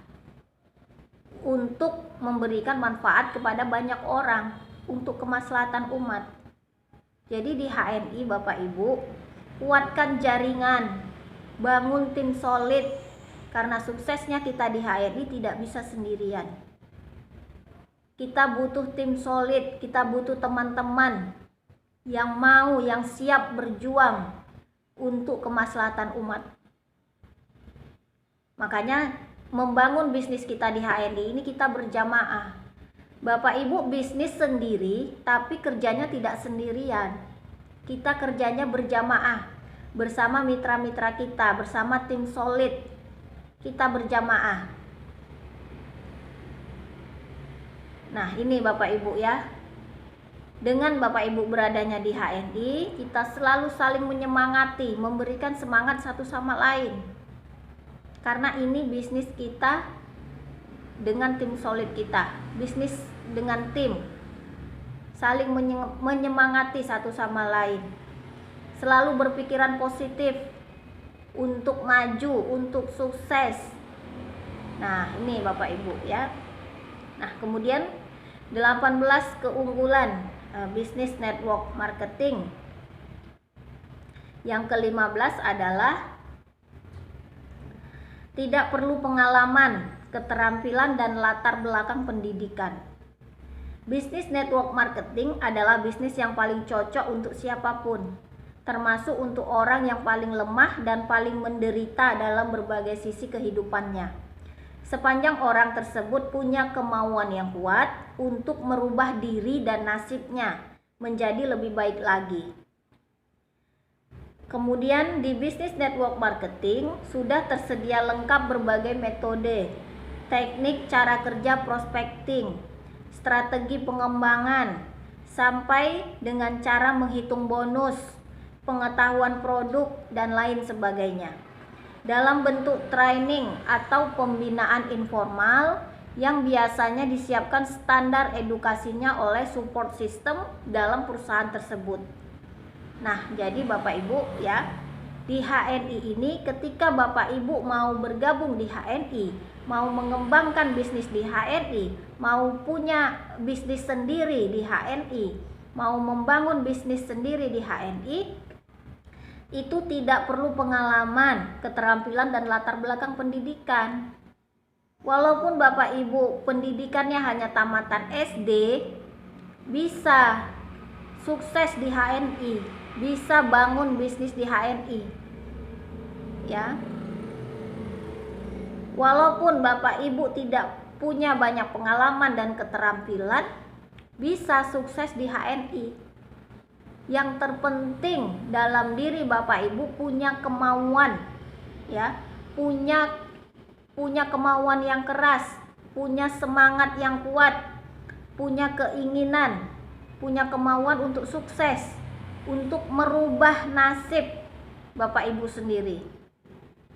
untuk memberikan manfaat kepada banyak orang untuk kemaslahatan umat. Jadi di HNI Bapak Ibu, kuatkan jaringan, bangun tim solid, karena suksesnya kita di HNI tidak bisa sendirian. Kita butuh tim solid, kita butuh teman-teman yang mau, yang siap berjuang untuk kemaslahatan umat. Makanya membangun bisnis kita di HNI ini kita berjamaah. Bapak Ibu bisnis sendiri tapi kerjanya tidak sendirian. Kita kerjanya berjamaah bersama mitra-mitra kita, bersama tim solid. Kita berjamaah. Nah, ini Bapak Ibu ya. Dengan Bapak Ibu beradanya di HNI, kita selalu saling menyemangati, memberikan semangat satu sama lain. Karena ini bisnis kita dengan tim solid kita, bisnis dengan tim, saling menyemangati satu sama lain, selalu berpikiran positif untuk maju, untuk sukses. Nah, ini Bapak Ibu ya. Nah, kemudian 18 keunggulan bisnis network marketing. Yang ke-15 adalah tidak perlu pengalaman, keterampilan dan latar belakang pendidikan. Bisnis network marketing adalah bisnis yang paling cocok untuk siapapun, termasuk untuk orang yang paling lemah dan paling menderita dalam berbagai sisi kehidupannya. Sepanjang orang tersebut punya kemauan yang kuat untuk merubah diri dan nasibnya menjadi lebih baik lagi. Kemudian di bisnis network marketing sudah tersedia lengkap berbagai metode, teknik cara kerja prospecting, strategi pengembangan, sampai dengan cara menghitung bonus, pengetahuan produk, dan lain sebagainya. Dalam bentuk training atau pembinaan informal yang biasanya disiapkan standar edukasinya oleh support system dalam perusahaan tersebut. Nah, jadi Bapak Ibu ya, di HNI ini ketika Bapak Ibu mau bergabung di HNI, mau mengembangkan bisnis di HNI, mau punya bisnis sendiri di HNI, mau membangun bisnis sendiri di HNI, itu tidak perlu pengalaman, keterampilan, dan latar belakang pendidikan. Walaupun Bapak Ibu pendidikannya hanya tamatan SD, bisa sukses di HNI, bisa bangun bisnis di HNI. Ya. Walaupun Bapak Ibu tidak punya banyak pengalaman dan keterampilan, bisa sukses di HNI. Yang terpenting dalam diri Bapak Ibu punya kemauan, ya, punya kemauan yang keras, punya semangat yang kuat, punya keinginan, punya kemauan untuk sukses, untuk merubah nasib Bapak Ibu sendiri,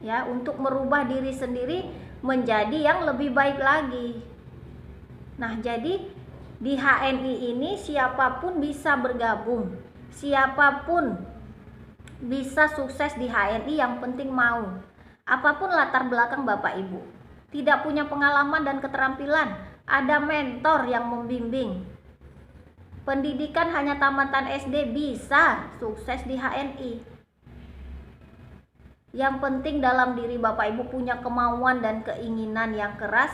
ya, untuk merubah diri sendiri menjadi yang lebih baik lagi. Nah, jadi di HNI ini siapapun bisa bergabung, siapapun bisa sukses di HNI, yang penting mau. Apapun latar belakang Bapak Ibu, tidak punya pengalaman dan keterampilan, ada mentor yang membimbing. Pendidikan hanya tamatan SD bisa sukses di HNI. Yang penting dalam diri Bapak Ibu punya kemauan dan keinginan yang keras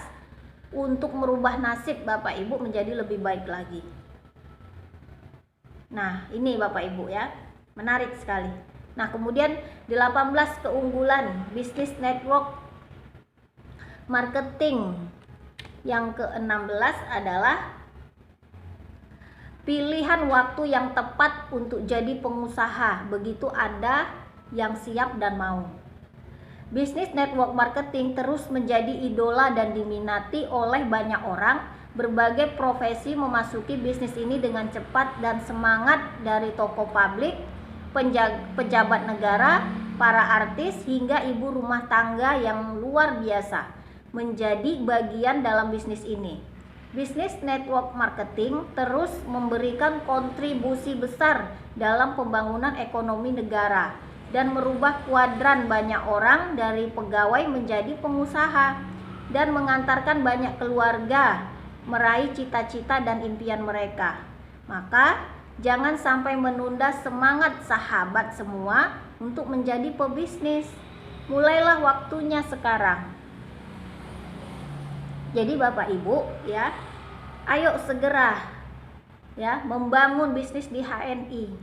untuk merubah nasib Bapak Ibu menjadi lebih baik lagi. Nah, ini Bapak Ibu ya, menarik sekali. Nah, kemudian 18 keunggulan bisnis network marketing. Yang ke-16 adalah pilihan waktu yang tepat untuk jadi pengusaha, begitu Anda yang siap dan mau. Bisnis network marketing terus menjadi idola dan diminati oleh banyak orang. Berbagai profesi memasuki bisnis ini dengan cepat dan semangat, dari tokoh publik, pejabat negara, para artis, hingga ibu rumah tangga yang luar biasa menjadi bagian dalam bisnis ini. Bisnis network marketing terus memberikan kontribusi besar dalam pembangunan ekonomi negara dan merubah kuadran banyak orang dari pegawai menjadi pengusaha, dan mengantarkan banyak keluarga meraih cita-cita dan impian mereka. Maka jangan sampai menunda semangat sahabat semua untuk menjadi pebisnis. Mulailah waktunya sekarang. Jadi Bapak Ibu ya, ayo segera ya membangun bisnis di HNI,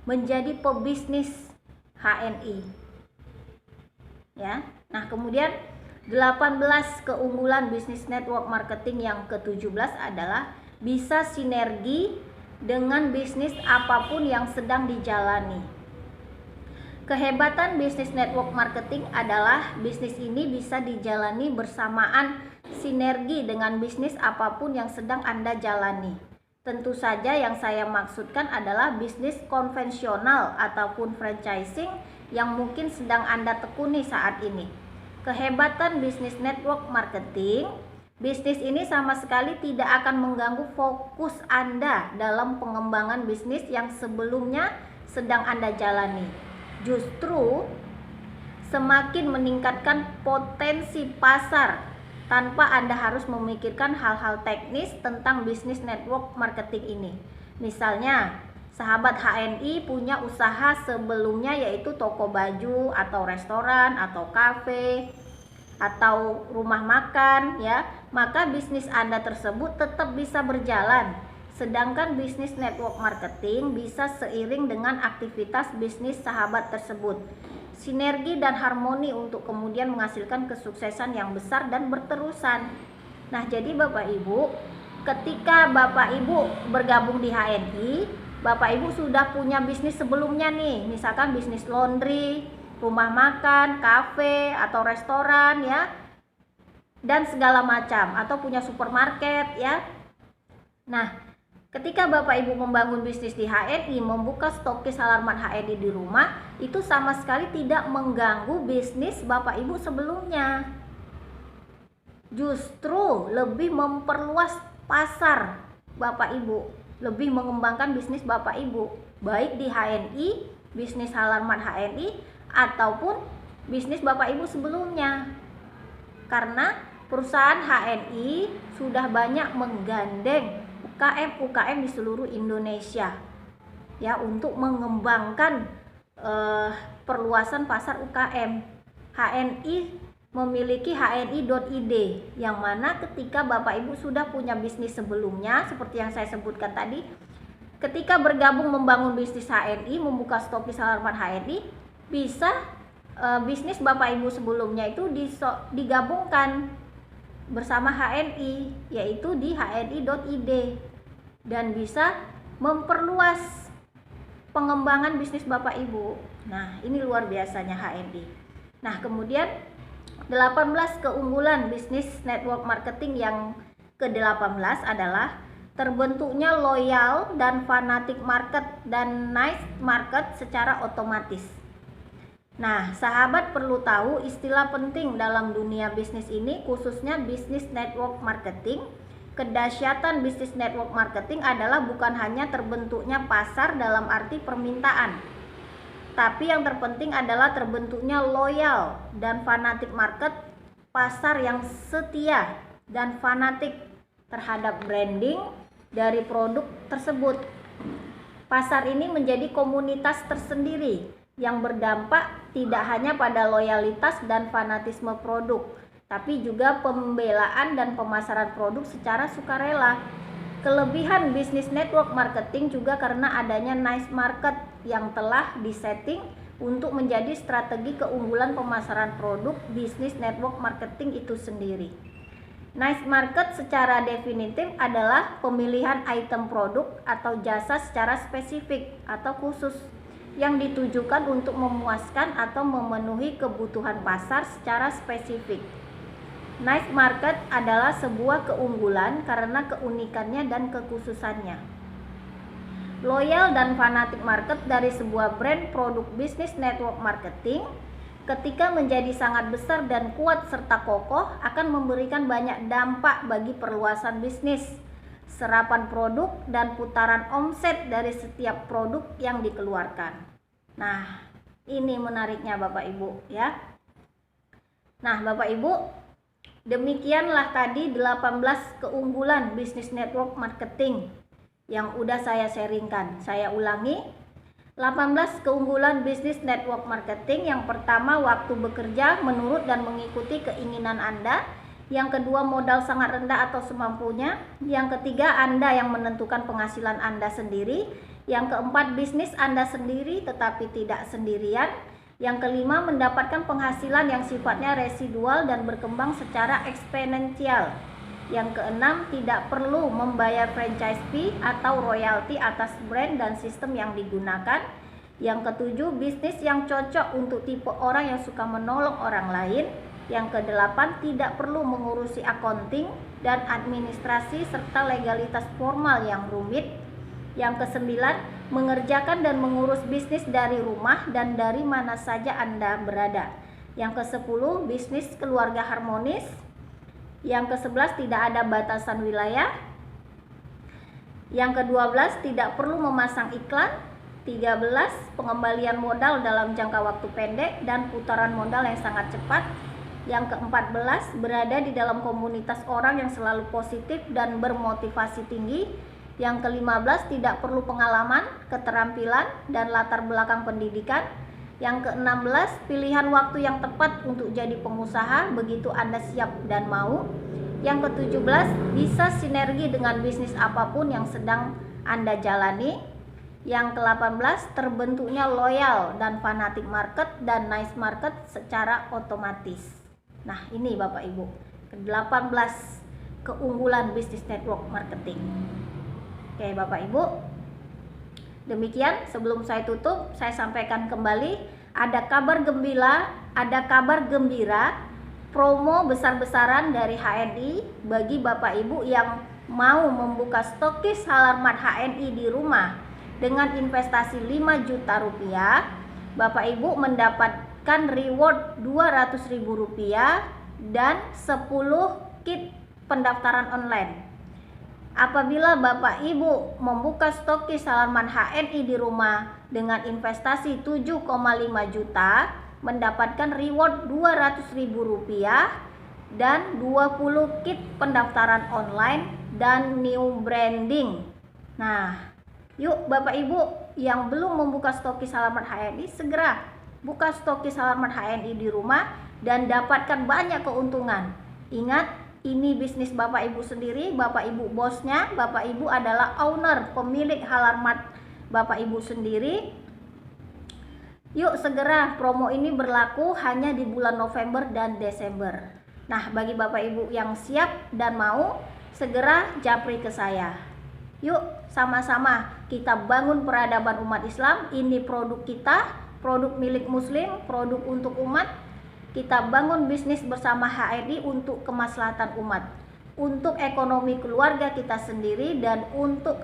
menjadi pebisnis HNI. Ya. Nah, kemudian 18 keunggulan bisnis network marketing yang ke-17 adalah bisa sinergi dengan bisnis apapun yang sedang dijalani. Kehebatan bisnis network marketing adalah bisnis ini bisa dijalani bersamaan, sinergi dengan bisnis apapun yang sedang Anda jalani. Tentu saja yang saya maksudkan adalah bisnis konvensional ataupun franchising yang mungkin sedang Anda tekuni saat ini. Kehebatan bisnis network marketing, bisnis ini sama sekali tidak akan mengganggu fokus Anda dalam pengembangan bisnis yang sebelumnya sedang Anda jalani. Justru semakin meningkatkan potensi pasar tanpa Anda harus memikirkan hal-hal teknis tentang bisnis network marketing ini. Misalnya, sahabat HNI punya usaha sebelumnya yaitu toko baju atau restoran atau kafe atau rumah makan ya, maka bisnis Anda tersebut tetap bisa berjalan Sedangkan bisnis network marketing bisa seiring dengan aktivitas bisnis sahabat tersebut. Sinergi dan harmoni untuk kemudian menghasilkan kesuksesan yang besar dan berterusan. Nah, jadi Bapak Ibu, ketika Bapak Ibu bergabung di HNI, Bapak Ibu sudah punya bisnis sebelumnya nih, misalkan bisnis laundry, rumah makan, kafe atau restoran ya, dan segala macam, atau punya supermarket ya. Nah, ketika Bapak Ibu membangun bisnis di HNI, membuka stokis halaman HNI di rumah, itu sama sekali tidak mengganggu bisnis Bapak Ibu sebelumnya. Justru lebih memperluas pasar Bapak Ibu, lebih mengembangkan bisnis Bapak Ibu, baik di HNI, bisnis halaman HNI, ataupun bisnis Bapak Ibu sebelumnya. Karena perusahaan HNI sudah banyak menggandeng UKM di seluruh Indonesia ya, untuk mengembangkan perluasan pasar UKM. HNI memiliki hni.id yang mana ketika Bapak Ibu sudah punya bisnis sebelumnya seperti yang saya sebutkan tadi, ketika bergabung membangun bisnis HNI, membuka stokis halaman HNI, bisa bisnis Bapak Ibu sebelumnya itu digabungkan bersama HNI, yaitu di hni.id, dan bisa memperluas pengembangan bisnis Bapak Ibu. Nah, ini luar biasanya HNI. Nah, kemudian 18 keunggulan bisnis network marketing yang ke-18 adalah terbentuknya loyal dan fanatik market dan niche market secara otomatis. Nah, sahabat perlu tahu istilah penting dalam dunia bisnis ini, khususnya bisnis network marketing. Kedahsyatan bisnis network marketing adalah bukan hanya terbentuknya pasar dalam arti permintaan, tapi yang terpenting adalah terbentuknya loyal dan fanatik market, pasar yang setia dan fanatik terhadap branding dari produk tersebut. Pasar ini menjadi komunitas tersendiri yang berdampak tidak hanya pada loyalitas dan fanatisme produk, tapi juga pembelaan dan pemasaran produk secara sukarela. Kelebihan bisnis network marketing juga karena adanya niche market yang telah disetting untuk menjadi strategi keunggulan pemasaran produk bisnis network marketing itu sendiri. Niche market secara definitif adalah pemilihan item produk atau jasa secara spesifik atau khusus yang ditujukan untuk memuaskan atau memenuhi kebutuhan pasar secara spesifik. Niche market adalah sebuah keunggulan karena keunikannya dan kekhususannya. Loyal dan fanatik market dari sebuah brand produk bisnis network marketing ketika menjadi sangat besar dan kuat serta kokoh akan memberikan banyak dampak bagi perluasan bisnis, serapan produk, dan putaran omset dari setiap produk yang dikeluarkan. Nah, ini menariknya Bapak Ibu ya. Nah, Bapak Ibu, demikianlah tadi 18 keunggulan bisnis network marketing yang udah saya sharingkan. Saya ulangi, 18 keunggulan bisnis network marketing. Yang pertama, waktu bekerja menurut dan mengikuti keinginan Anda. Yang kedua, modal sangat rendah atau semampunya. Yang ketiga, Anda yang menentukan penghasilan Anda sendiri. Yang keempat, bisnis Anda sendiri tetapi tidak sendirian. Yang kelima, mendapatkan penghasilan yang sifatnya residual dan berkembang secara eksponensial. Yang keenam, tidak perlu membayar franchise fee atau royalti atas brand dan sistem yang digunakan. Yang ketujuh, bisnis yang cocok untuk tipe orang yang suka menolong orang lain. Yang kedelapan, tidak perlu mengurusi accounting dan administrasi serta legalitas formal yang rumit. Yang kesembilan, mengerjakan dan mengurus bisnis dari rumah dan dari mana saja Anda berada. Yang kesepuluh, bisnis keluarga harmonis. Yang ke-11, tidak ada batasan wilayah. Yang ke-12, tidak perlu memasang iklan. 13, pengembalian modal dalam jangka waktu pendek dan putaran modal yang sangat cepat. Yang ke-14, berada di dalam komunitas orang yang selalu positif dan bermotivasi tinggi. Yang ke-15, tidak perlu pengalaman, keterampilan, dan latar belakang pendidikan. Yang ke-16, pilihan waktu yang tepat untuk jadi pengusaha begitu Anda siap dan mau. Yang ke-17, bisa sinergi dengan bisnis apapun yang sedang Anda jalani. Yang ke-18, terbentuknya loyal dan fanatik market dan niche market secara otomatis. Nah, ini Bapak Ibu, ke-18 keunggulan bisnis network marketing. Oke Bapak Ibu, demikian. Sebelum saya tutup, saya sampaikan kembali, ada kabar gembira promo besar-besaran dari HNI bagi Bapak Ibu yang mau membuka stokis Halarmat HNI di rumah. Dengan investasi 5 juta rupiah, Bapak Ibu mendapatkan reward Rp200.000 dan 10 kit pendaftaran online. Apabila Bapak Ibu membuka stokis Halarmat HNI di rumah dengan investasi 7,5 juta, mendapatkan reward Rp200.000 dan 20 kit pendaftaran online dan new branding. Nah, yuk Bapak Ibu yang belum membuka stokis Halarmat HNI, segera buka stokis Halarmat HNI di rumah dan dapatkan banyak keuntungan. Ingat, ini bisnis Bapak Ibu sendiri, Bapak Ibu bosnya, Bapak Ibu adalah owner, pemilik Halarmat Bapak Ibu sendiri. Yuk segera, promo ini berlaku hanya di bulan November dan Desember. Nah, bagi Bapak Ibu yang siap dan mau, segera japri ke saya. Yuk sama-sama kita bangun peradaban umat Islam. Ini produk kita, produk milik Muslim, produk untuk umat. Kita bangun bisnis bersama HNI untuk kemaslahatan umat, untuk ekonomi keluarga kita sendiri, dan untuk